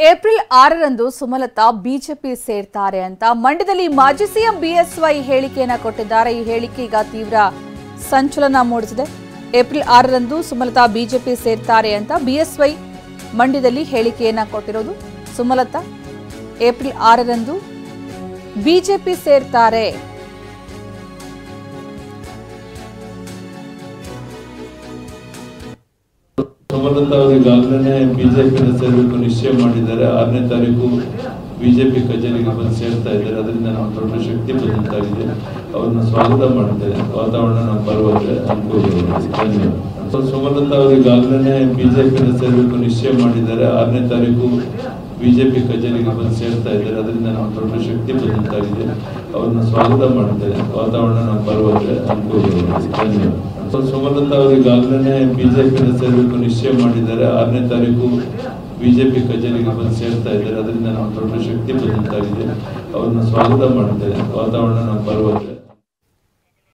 April 6ರಂದು Sumalatha BJP ಸೇರ್ತಾರೆ ಅಂತ ಮಂಡ್ಯದಲ್ಲಿ ಮಾಜಿ ಸಿಎಂ ಬಿಎಸ್ವೈ ಹೇಳಿಕೆಯನ್ನ ಕೊಟ್ಟಿದ್ದಾರೆ। ಈ ಹೇಳಿಕೆ ಈಗ ತೀವ್ರ ಸಂಚಲನ ಮೂಡಿಸಿದೆ। ಏಪ್ರಿಲ್ 6ರಂದು ಸುಮಲತಾ ಬಿಜೆಪಿ ಸೇರ್ತಾರೆ ಅಂತ ಬಿಎಸ್ವೈ ಮಂಡ್ಯದಲ್ಲಿ ಹೇಳಿಕೆಯನ್ನ ಕೊಟ್ಟಿರೋದು। ಸುಮಲತಾ ಏಪ್ರಿಲ್ 6ರಂದು ಬಿಜೆಪಿ ಸೇರ್ತಾರೆ। ಸುಮಲತಾ ಅವರು ಈಗಾಗಲೇ ಬಿಜೆಪಿ ಸೇರಬೇಕು ನಿಶ್ಚಯ ಮಾಡಿದ್ದಾರೆ। 6ನೇ ತಾರೀಕು ಬಿಜೆಪಿ ಕಚೇರಿಗೆ ಬಂದು ಸೇರ್ತಾ ಇದ್ದಾರೆ। ಅದರಿಂದ ನಮ್ಮ ದೊಡ್ಡ ಶಕ್ತಿ ಬಂದಂತಾಗಿದೆ। ಅವ್ರನ್ನ ಸ್ವಾಗತ ಮಾಡಿದ್ದಾರೆ। ವಾತಾವರಣ ನಮ್ಮ ಪರವಾಗಿ ಅನುಕೂಲವಾಗಿದೆ। ಸುಮಲತಾ ಅವರು ಈಗಾಗಲೇ ಬಿಜೆಪಿ ಸೇರಬೇಕು ನಿಶ್ಚಯ ಮಾಡಿದ್ದಾರೆ। 6ನೇ ತಾರೀಕು ಬಿಜೆಪಿ ಕಚೇರಿಗೆ ಬಂದು ಸೇರ್ತಾ ಇದ್ದಾರೆ। ಅದರಿಂದ ನಮ್ಮ ದೊಡ್ಡ ಶಕ್ತಿ ಬಂದಂತಾಗಿದೆ। ಅವ್ರನ್ನ ಸ್ವಾಗತ ಮಾಡಿದ್ದಾರೆ। ವಾತಾವರಣ ನಮ್ಮ ಪರವಾಗಿ ಅನುಕೂಲವಾಗಿದೆ। ಸುಮಲತಾ ಅವರು ಈಗಾಗಲೇ ಬಿಜೆಪಿ ಸೇರಬೇಕು ನಿಶ್ಚಯ ಮಾಡಿದ್ದಾರೆ। 6ನೇ ತಾರೀಕು ಬಿಜೆಪಿ ಕಚೇರಿಗೆ ಬಂದು ಸೇರ್ತಾ ಇದ್ದಾರೆ। ಅದರಿಂದ ನಮ್ಮ ದೊಡ್ಡ ಶಕ್ತಿ ಬಂದಂತಾಗಿದೆ। ಅವ್ರನ್ನ ಸ್ವಾಗತ ಮಾಡಿದ್ದಾರೆ। ವಾತಾವರಣ ನಮ್ಮ